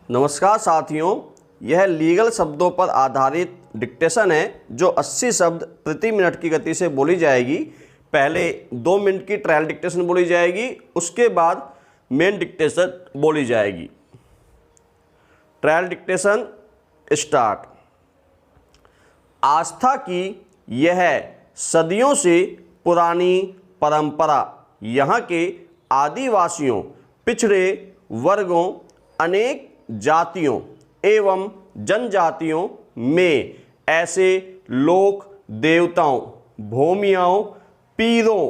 नमस्कार साथियों, यह लीगल शब्दों पर आधारित डिक्टेशन है जो 80 शब्द प्रति मिनट की गति से बोली जाएगी। पहले 2 मिनट की ट्रायल डिक्टेशन बोली जाएगी, उसके बाद मेन डिक्टेशन बोली जाएगी। Trial dictation start. आस्था की यह सदियों से पुरानी परंपरा यहाँ के आदिवासियों, पिछड़े वर्गों, अनेक जातियों एवं जनजातियों में ऐसे लोक देवताओं, भोमियाओं, पीरों,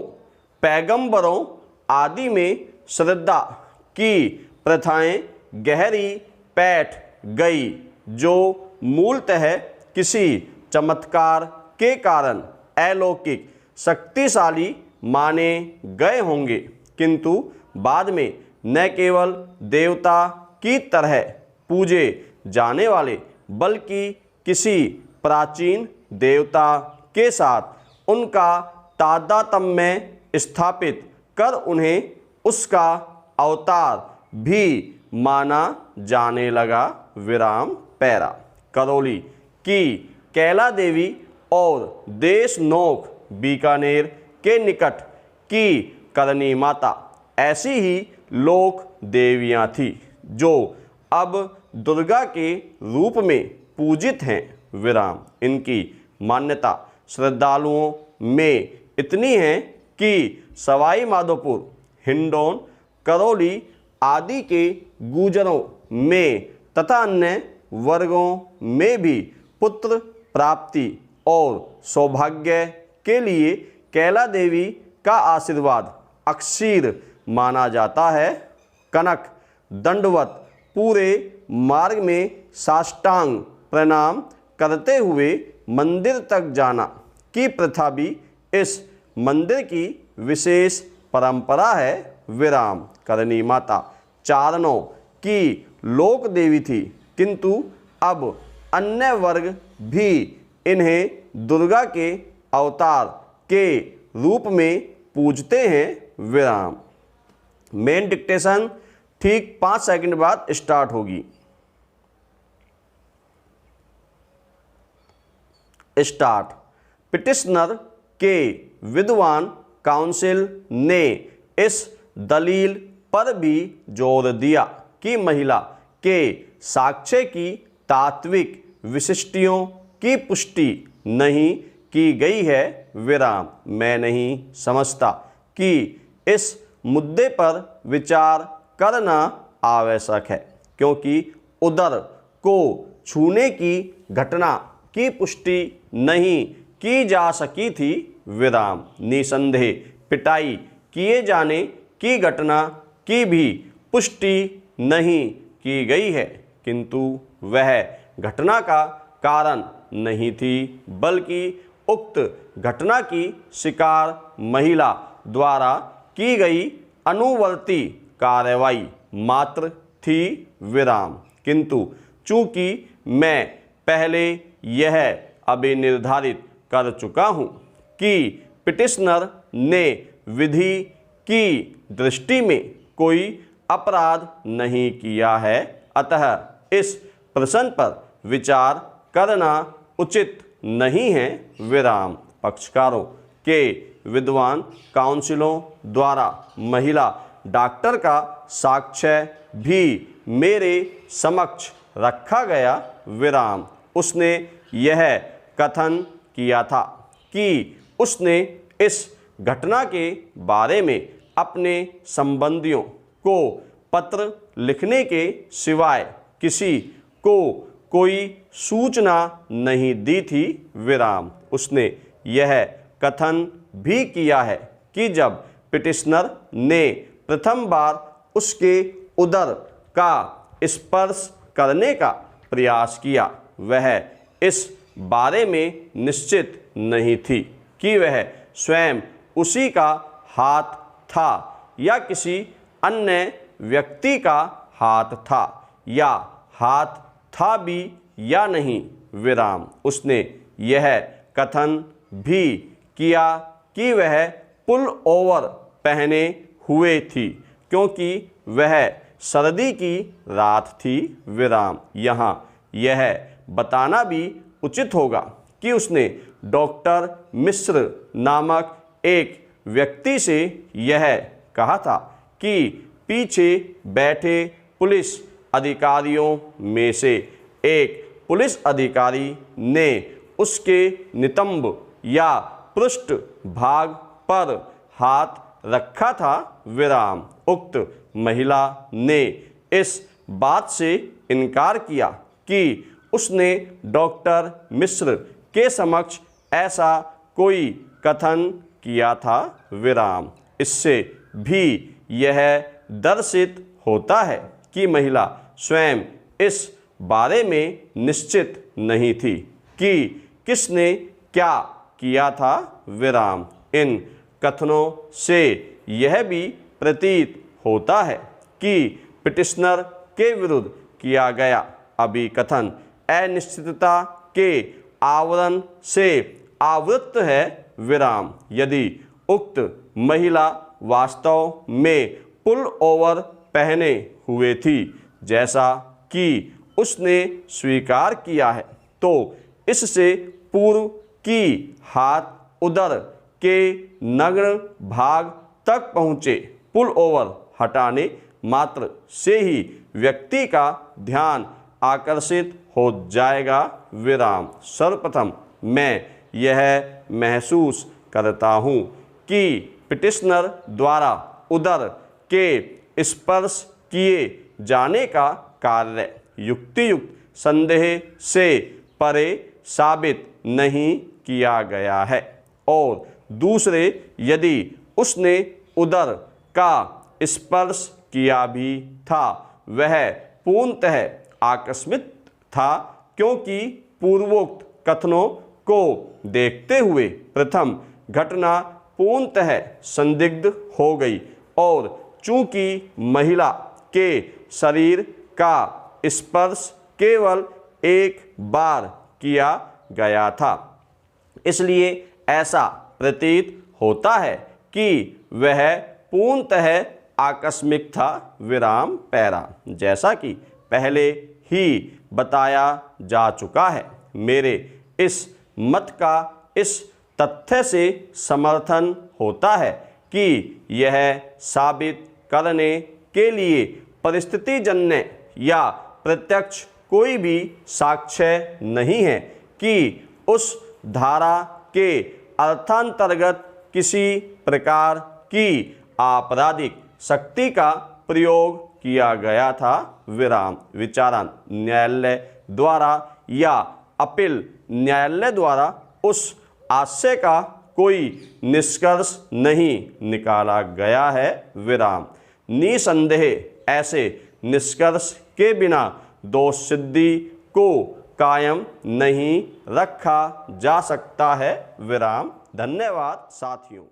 पैगंबरों आदि में श्रद्धा की प्रथाएं गहरी बैठ गई, जो मूलतः किसी चमत्कार के कारण अलौकिक शक्तिशाली माने गए होंगे, किंतु बाद में न केवल देवता की तरह पूजे जाने वाले बल्कि किसी प्राचीन देवता के साथ उनका तादात्म्य स्थापित कर उन्हें उसका अवतार भी माना जाने लगा। विराम पैरा। करौली की कैला देवी और देशनोक बीकानेर के निकट की करनी माता ऐसी ही लोक देवियाँ थी जो अब दुर्गा के रूप में पूजित हैं। विराम। इनकी मान्यता श्रद्धालुओं में इतनी है कि सवाई माधोपुर, हिंडौन, करौली आदि के गुजरों में तथा अन्य वर्गों में भी पुत्र प्राप्ति और सौभाग्य के लिए कैला देवी का आशीर्वाद अक्षीर माना जाता है। कनक दंडवत पूरे मार्ग में साष्टांग प्रणाम करते हुए मंदिर तक जाना की प्रथा भी इस मंदिर की विशेष परंपरा है। विराम। करनी माता चारणों की लोक देवी थी, किंतु अब अन्य वर्ग भी इन्हें दुर्गा के अवतार के रूप में पूजते हैं। विराम। मेन डिक्टेशन ठीक 5 सेकंड बाद स्टार्ट होगी। स्टार्ट। पिटिशनर के विद्वान काउंसिल ने इस दलील पर भी जोर दिया कि महिला के साक्ष्य की तात्विक विशिष्टियों की पुष्टि नहीं की गई है। विराम। मैं नहीं समझता कि इस मुद्दे पर विचार करना आवश्यक है, क्योंकि उदर को छूने की घटना की पुष्टि नहीं की जा सकी थी। विराम। निसंदेह पिटाई किए जाने की घटना की भी पुष्टि नहीं की गई है, किंतु वह घटना का कारण नहीं थी, बल्कि उक्त घटना की शिकार महिला द्वारा की गई अनुवर्ती कार्रवाई मात्र थी। विराम। किंतु चूंकि मैं पहले यह अभी निर्धारित कर चुका हूँ कि पिटिशनर ने विधि की दृष्टि में कोई अपराध नहीं किया है, अतः इस प्रश्न पर विचार करना उचित नहीं है। विराम। पक्षकारों के विद्वान काउंसिलों द्वारा महिला डॉक्टर का साक्ष्य भी मेरे समक्ष रखा गया। विराम। उसने यह कथन किया था कि उसने इस घटना के बारे में अपने संबंधियों को पत्र लिखने के सिवाय किसी को कोई सूचना नहीं दी थी। विराम। उसने यह कथन भी किया है कि जब पिटिशनर ने प्रथम बार उसके उदर का स्पर्श करने का प्रयास किया, वह इस बारे में निश्चित नहीं थी कि वह स्वयं उसी का हाथ था या किसी अन्य व्यक्ति का हाथ था, या हाथ था भी या नहीं। विराम। उसने यह कथन भी किया कि वह पुल ओवर पहने हुए थी, क्योंकि वह सर्दी की रात थी विराम। यहाँ यह बताना भी उचित होगा कि उसने डॉक्टर मिश्र नामक एक व्यक्ति से यह कहा था कि पीछे बैठे पुलिस अधिकारियों में से एक पुलिस अधिकारी ने उसके नितंब या पृष्ठ भाग पर हाथ रखा था विराम। उक्त महिला ने इस बात से इनकार किया कि उसने डॉक्टर मिश्र के समक्ष ऐसा कोई कथन किया था विराम। इससे भी यह दर्शित होता है कि महिला स्वयं इस बारे में निश्चित नहीं थी कि किसने क्या किया था विराम। इन कथनों से यह भी प्रतीत होता है कि पिटिशनर के विरुद्ध किया गया अभिकथन अनिश्चितता के आवरण से आवृत है विराम। यदि उक्त महिला वास्तव में पुल ओवर पहने हुए थी जैसा कि उसने स्वीकार किया है, तो इससे पूर्व की हाथ उदर के नग्न भाग तक पहुँचे पुल ओवर हटाने मात्र से ही व्यक्ति का ध्यान आकर्षित हो जाएगा विराम। सर्वप्रथम मैं यह महसूस करता हूँ कि पिटिशनर द्वारा उदर के स्पर्श किए जाने का कार्य युक्तियुक्त संदेह से परे साबित नहीं किया गया है, और दूसरे यदि उसने उदर का स्पर्श किया भी था वह पूर्णतः आकस्मिक था, क्योंकि पूर्वोक्त कथनों को देखते हुए प्रथम घटना पूर्णतः संदिग्ध हो गई, और चूंकि महिला के शरीर का स्पर्श केवल एक बार किया गया था, इसलिए ऐसा प्रतीत होता है कि वह पूर्णतः आकस्मिक था विराम पैरा। जैसा कि पहले ही बताया जा चुका है, मेरे इस मत का इस तथ्य से समर्थन होता है कि यह साबित करने के लिए परिस्थितिजन्य या प्रत्यक्ष कोई भी साक्ष्य नहीं है कि उस धारा के अर्थांतर्गत किसी प्रकार की आपराधिक शक्ति का प्रयोग किया गया था विराम। विचारण न्यायालय द्वारा या अपील न्यायालय द्वारा उस आशय का कोई निष्कर्ष नहीं निकाला गया है विराम। निसंदेह ऐसे निष्कर्ष के बिना दोष सिद्धि को कायम नहीं रखा जा सकता है विराम। धन्यवाद साथियों।